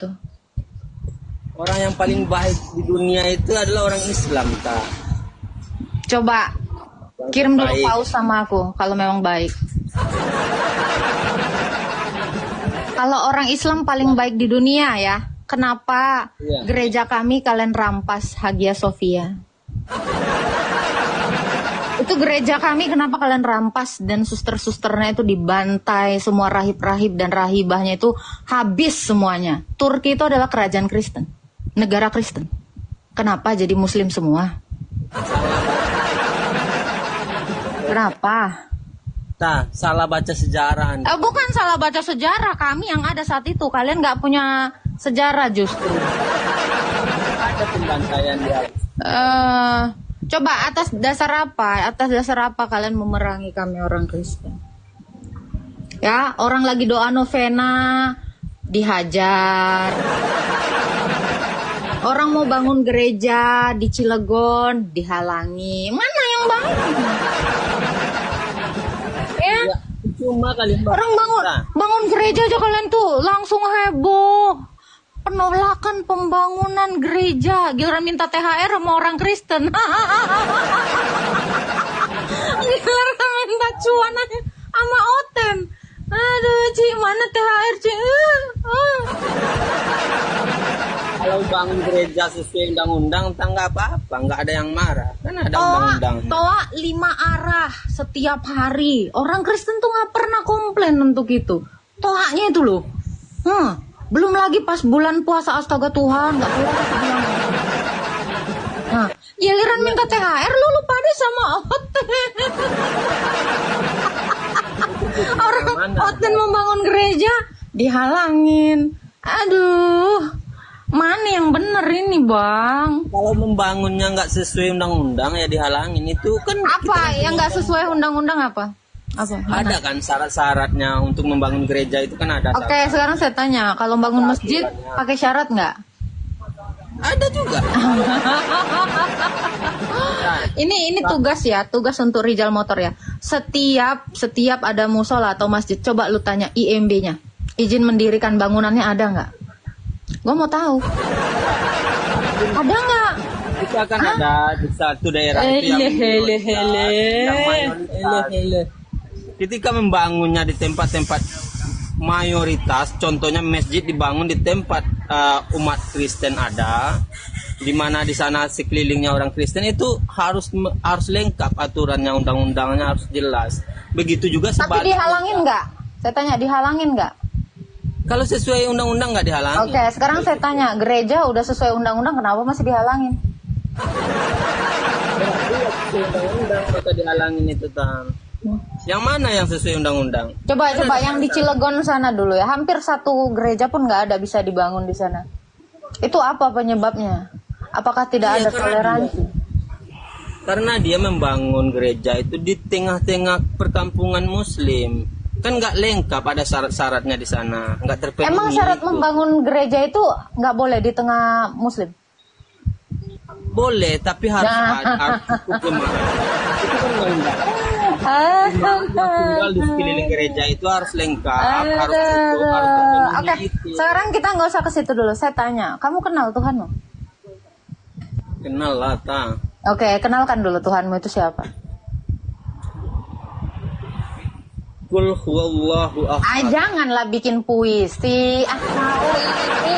Tuh. Orang yang paling baik di dunia itu adalah orang Islam, tak? Coba kirim dulu Baik. paus sama aku kalau memang baik. Kalau orang Islam paling baik di dunia ya, kenapa Iya. gereja kami kalian rampas Hagia Sophia? Itu gereja kami kenapa kalian rampas dan suster-susternya itu dibantai, semua rahib-rahib dan rahibahnya itu habis semuanya. Turki itu adalah kerajaan Kristen, negara Kristen. Kenapa jadi Muslim semua? Kenapa? Tak, salah baca sejarah. Bukan salah baca sejarah, kami yang ada saat itu. Kalian nggak punya sejarah justru. Ada pembantaian dia. Coba atas dasar apa? Atas dasar apa kalian memerangi kami orang Kristen? Ya, orang lagi doa novena dihajar. Orang mau bangun gereja di Cilegon dihalangi. Mana yang bangun? Ya, Cuma kalian orang bangun gereja aja kalian tuh langsung heboh. Penolakan pembangunan gereja, giliran minta THR sama orang Kristen. Giliran minta cuan aja sama Oten. Aduh, Ci, mana THR, Ci? Kalau bangun gereja sesuai undang-undang, tak nggak apa-apa, nggak ada yang marah. Kan ada undang-undang. Toa 5 arah setiap hari. Orang Kristen tuh nggak pernah komplain untuk itu. Toanya itu loh. Belum lagi pas bulan puasa, astaga Tuhan, nggak keluar satu bulan. Nah, giliran minta THR lu lupa deh sama Oten. Orang Oten membangun gereja dihalangin. Aduh, mana yang bener ini bang? Kalau membangunnya nggak sesuai undang-undang ya dihalangin. Itu kan Apa yang nggak sesuai undang-undang apa? Apa? Mana? ada kan syarat-syaratnya untuk membangun gereja itu kan ada. Oke, sekarang saya tanya, kalau bangun masjid pakai syarat nggak? Ada juga. Ini tugas ya, tugas untuk Rijal Motor ya. Setiap ada musola atau masjid, coba lu tanya IMB-nya, izin mendirikan bangunannya ada nggak? Gue mau tahu. Ada nggak? Itu akan ada di satu daerah itu yang mayoritas. Ketika membangunnya di tempat-tempat mayoritas, contohnya masjid dibangun di tempat umat Kristen ada, di mana di sana sekelilingnya orang Kristen, itu harus lengkap aturannya, undang-undangnya harus jelas. Begitu juga Tapi sebaliknya. dihalangin nggak? Saya tanya, dihalangin nggak? Kalau sesuai undang-undang nggak dihalangi. Oke, sekarang saya tanya, gereja udah sesuai undang-undang, kenapa masih dihalangin? Berarti undang-undang atau dihalangin itu Tam. Yang mana yang sesuai undang-undang? Coba yang di Cilegon sana dulu ya. Hampir satu gereja pun nggak ada bisa dibangun di sana. Itu apa penyebabnya? Apakah tidak ada toleransi? Karena dia membangun gereja itu di tengah-tengah perkampungan Muslim. Kan nggak lengkap, ada syarat-syaratnya di sana, nggak terpenuhi. Emang syarat itu. membangun gereja itu nggak boleh di tengah Muslim? Boleh, tapi harus harus cukup lemah. Itu kan undang. Tinggal di sekeliling gereja itu harus lengkap, harus cukup, harus terpenuhi. Oke, itu. sekarang kita nggak usah ke situ dulu. Saya tanya, kamu kenal Tuhanmu? Kenal lah, Ta. Oke, kenalkan dulu Tuhanmu itu siapa? Qul huwallahu ahad. Janganlah bikin puisi. Tahu ini.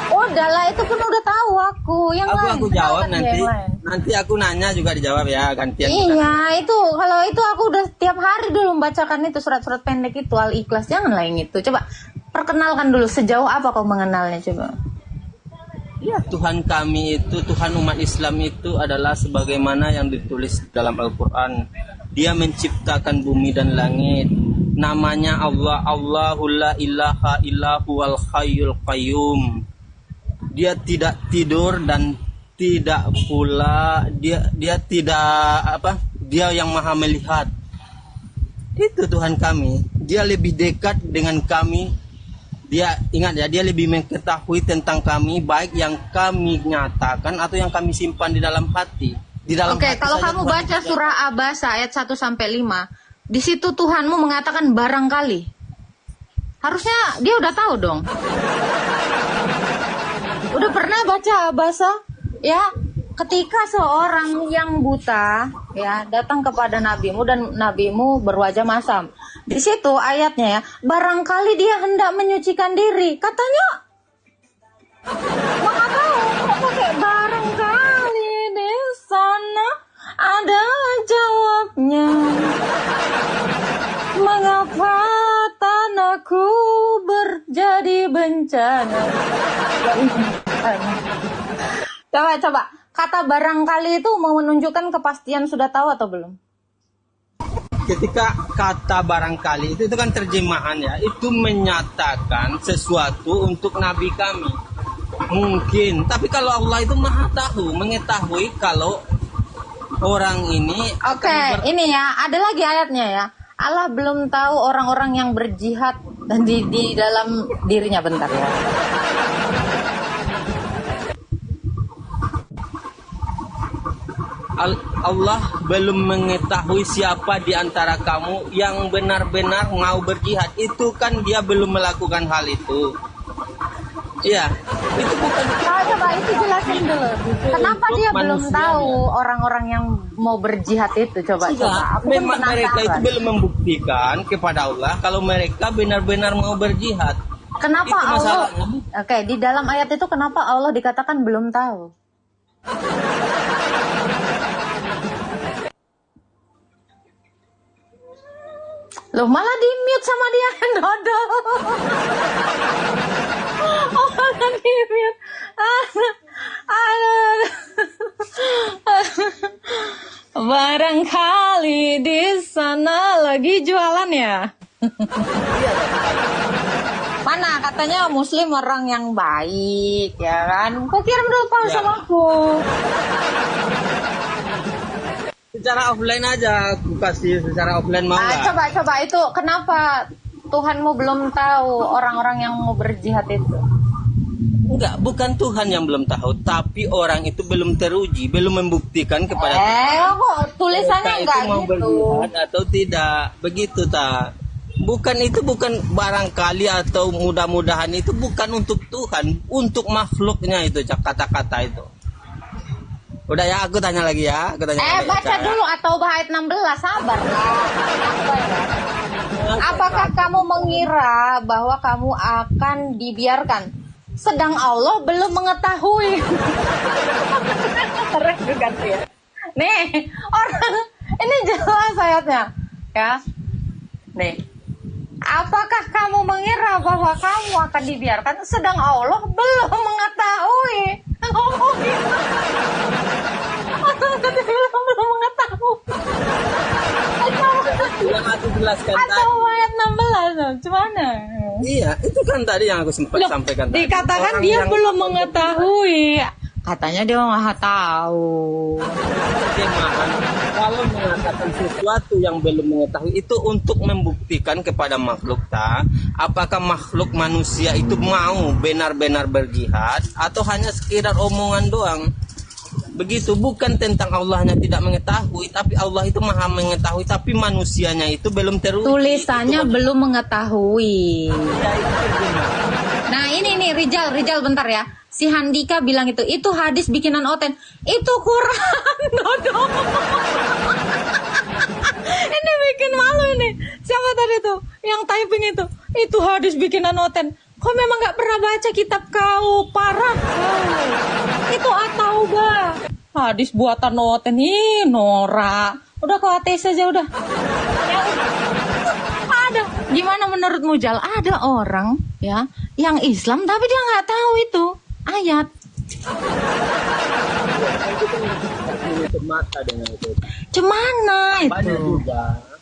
Udahlah, itu pun udah tahu aku. Yang lain. Aku jawab kenalkan nanti. yang lain. Nanti aku nanya juga dijawab ya, gantian. Iya, itu kalau itu aku udah tiap hari dulu membacakan itu surat-surat pendek itu Al-Ikhlas. Janganlah yang itu. Coba perkenalkan dulu, sejauh apa kau mengenalnya coba. Ya, Tuhan kami itu, Tuhan umat Islam itu adalah sebagaimana yang ditulis dalam Al-Quran. Dia menciptakan bumi dan langit. Namanya Allah, Allahul la ilaha illahu wal hayyul qayyum. Dia tidak tidur dan tidak pula dia tidak dia yang maha melihat. Itu Tuhan kami. Dia lebih dekat dengan kami. Dia ingat ya, dia lebih mengetahui tentang kami, baik yang kami nyatakan atau yang kami simpan di dalam hati. Oke, kalau kamu baca surah Abasa ayat 1 sampai 5, di situ Tuhanmu mengatakan barangkali. Harusnya dia udah tahu dong. baca bahasa ya. Ketika seorang yang buta ya datang kepada nabimu dan nabimu berwajah masam. Di situ ayatnya ya, barangkali dia hendak menyucikan diri. Katanya mengapa kok pakai barangkali di sana ada jawabnya. Mengapa tanahku berjadi bencana? Coba. Kata barangkali itu mau menunjukkan kepastian sudah tahu atau belum? Ketika kata barangkali itu kan terjemahan ya, itu menyatakan sesuatu untuk nabi kami. Mungkin, tapi kalau Allah itu maha tahu, mengetahui kalau orang ini. Oke, ini ya, ada lagi ayatnya ya. Allah belum tahu orang-orang yang berjihad di dalam dirinya, bentar ya. Allah belum mengetahui siapa di antara kamu yang benar-benar mau berjihad. Itu kan dia belum melakukan hal itu. Iya, itu bukan. Coba itu jelasin dulu. Kenapa dia belum tahu orang-orang yang mau berjihad itu? Coba. Memang mereka itu belum membuktikan kepada Allah kalau mereka benar-benar mau berjihad. Kenapa Allah? Oke, di dalam ayat itu kenapa Allah dikatakan belum tahu? Loh, malah di-mute sama dia, Dodo. Oh, malah di-mute. Barangkali di sana lagi jualan ya? Mana katanya Muslim orang yang baik, ya kan? Kok kirim dulu sama aku? Secara offline aja, aku kasih secara offline mau nggak? Coba itu kenapa Tuhanmu belum tahu orang-orang yang mau berjihad itu? Enggak, bukan Tuhan yang belum tahu, tapi orang itu belum teruji, belum membuktikan kepada Tuhan. Kok tulisannya enggak mau gitu? Berjihad atau tidak, begitu tak? Bukan itu, bukan barangkali atau mudah-mudahan, itu bukan untuk Tuhan, untuk makhluknya itu kata-kata itu. Udah ya, aku tanya lagi ya. Baca dulu atau ayat 16, sabar lah. Apakah kamu mengira bahwa kamu akan dibiarkan? Sedang Allah belum mengetahui. Nih, orang ini jelas ayatnya. Ya. Nih. Apakah kamu mengira bahwa kamu akan dibiarkan? Sedang Allah belum mengetahui. Ngomong gitu. Belum mengetahui. Yang aku jelaskan atau ayat 16, gimana? Iya, itu kan tadi yang aku sempat sampaikan. Dikatakan dia belum mengetahui. Katanya dia nggak tahu. Kalau mengatakan sesuatu yang belum mengetahui itu untuk membuktikan kepada makhluk apakah makhluk manusia itu mau benar-benar berjihad atau hanya sekedar omongan doang. Begitu, bukan tentang Allahnya tidak mengetahui, tapi Allah itu maha mengetahui, tapi manusianya itu belum teruji. Tulisannya itu belum mengetahui. Nah ini nih Rijal bentar ya. Si Handika bilang itu hadis bikinan Oten. Itu Quran, Dodo. Ini bikin malu ini. Siapa tadi tuh yang typing itu? Itu hadis bikinan Oten. Kau memang gak pernah baca kitab kau, parah kau. Itu At-Taubah. Hadis buatan Oten. Ih, Nora. Udah kau ateis aja udah. Ya, ada. Gimana menurutmu Jal? Ada orang ya yang Islam tapi dia nggak tahu itu ayat. Cemana itu?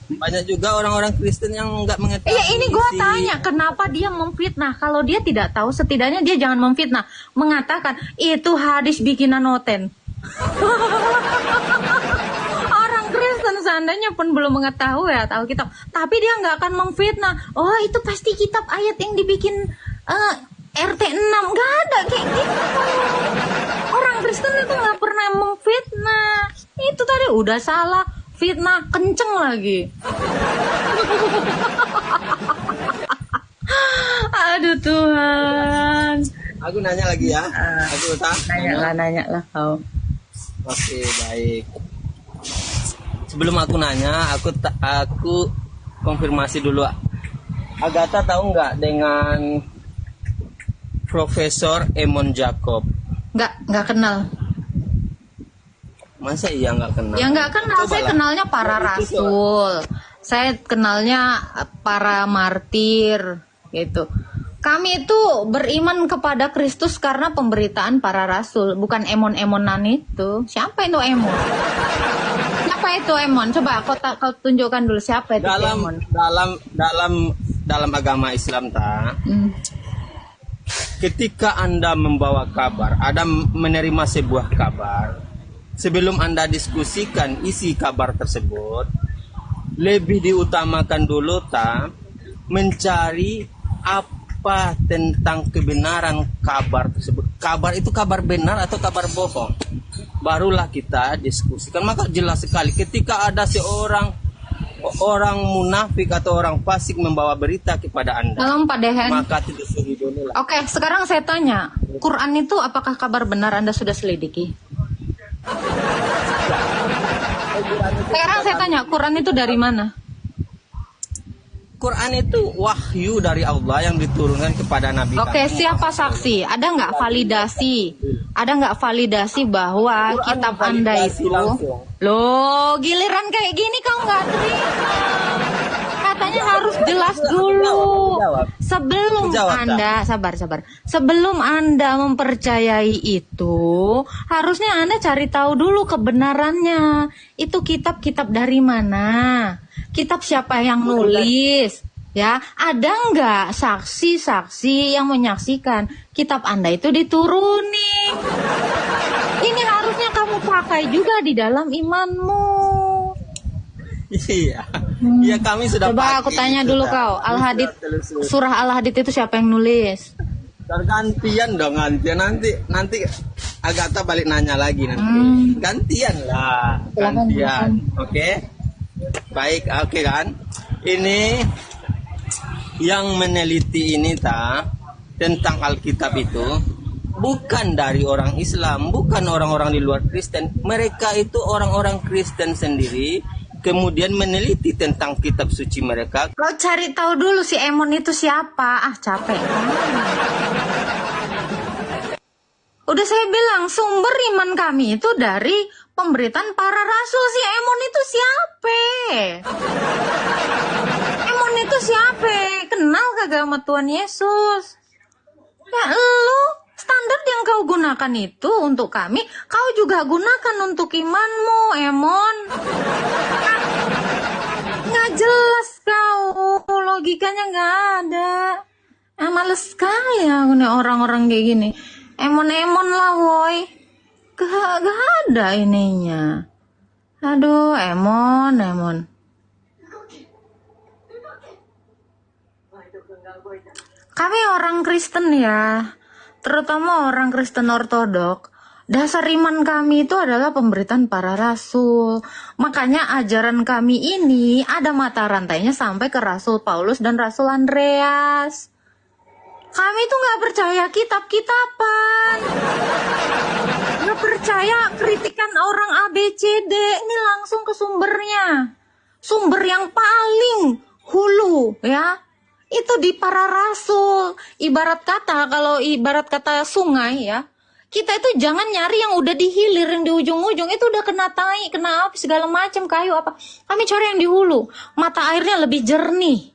Banyak juga orang-orang Kristen yang nggak mengetahui. Iya, ini gue tanya kenapa dia memfitnah? Kalau dia tidak tahu, setidaknya dia jangan memfitnah, mengatakan itu hadis bikinan Oten. Orang Kristen seandainya pun belum mengetahui ya tahu kitab, tapi dia nggak akan memfitnah. Oh itu pasti kitab ayat yang dibikin RT 6, nggak ada kayak gitu. Orang Kristen itu nggak pernah memfitnah. Itu tadi udah salah, fitnah kenceng lagi. Aduh Tuhan. Aku nanya lagi ya. Aku Nanya lah kau. Oke, baik. Sebelum aku nanya, aku konfirmasi dulu. Agatha tahu nggak dengan Profesor Emon Jacob? Nggak kenal. Masa iya nggak kenal? Ya nggak kenal. Saya kenalnya para rasul. Saya kenalnya para martir gitu. Kami itu beriman kepada Kristus karena pemberitaan para rasul, bukan emon-emonan itu. Siapa itu emon? Siapa itu emon? Coba kau tunjukkan dulu siapa itu emon. Dalam agama Islam ketika Anda membawa kabar, Anda menerima sebuah kabar, sebelum Anda diskusikan isi kabar tersebut, lebih diutamakan dulu mencari apa tentang kebenaran kabar tersebut. Kabar itu kabar benar atau kabar bohong. Barulah kita diskusikan. Maka jelas sekali ketika ada orang munafik atau orang fasik membawa berita kepada Anda, maka tidak dulu lah. Oke, sekarang saya tanya, Quran itu apakah kabar benar? Anda sudah selidiki? Sekarang saya tanya, Quran itu dari mana? Quran itu wahyu dari Allah yang diturunkan kepada Nabi. Oke, siapa saksi? Ada nggak validasi? Ada nggak validasi bahwa Quran kitab Anda itu? Langsung. Loh, giliran kayak gini kau nggak terima. Katanya harus jelas dulu. Sebelum Anda, sabar. Sebelum Anda mempercayai itu, harusnya Anda cari tahu dulu kebenarannya. Itu kitab-kitab dari mana? Kitab siapa yang nulis? Ya, ada nggak saksi-saksi yang menyaksikan kitab Anda itu diturunin? Ini harusnya kamu pakai juga di dalam imanmu. Iya, iya kami sudah. Coba aku tanya dulu kau, Al-Hadid, surah Al-Hadid itu siapa yang nulis? Gantian dong, nanti Agatha balik nanya lagi nanti. Gantian lah, gantian. Oke. Baik, oke kan? Ini yang meneliti ini tentang Alkitab itu bukan dari orang Islam, bukan orang-orang di luar Kristen. Mereka itu orang-orang Kristen sendiri, kemudian meneliti tentang kitab suci mereka. Kau cari tahu dulu si Emon itu siapa? Capek. Udah saya bilang sumber iman kami itu dari pemberitaan para rasul. Si Emon itu siapa? Emon itu siapa? Kenal kagak sama Tuhan Yesus? Ya lu, standar yang kau gunakan itu untuk kami, kau juga gunakan untuk imanmu, Emon. Nggak jelas kau, logikanya nggak ada. Males sekali aku nih orang-orang kayak gini. Emon-emon lah woi. Gak ada ininya. Aduh, Emon. Kami orang Kristen ya, terutama orang Kristen Ortodok. Dasar iman kami itu adalah pemberitaan para rasul. Makanya ajaran kami ini ada mata rantainya sampai ke Rasul Paulus dan Rasul Andreas. Kami tuh nggak percaya kitab-kitaban, nggak percaya kritikan orang ABCD. Ini langsung ke sumbernya, sumber yang paling hulu ya. Itu di para rasul. Ibarat kata sungai ya. Kita itu jangan nyari yang udah di hilir, yang di ujung-ujung itu udah kena tai, kena api segala macam kayu apa. Kami cari yang di hulu. Mata airnya lebih jernih.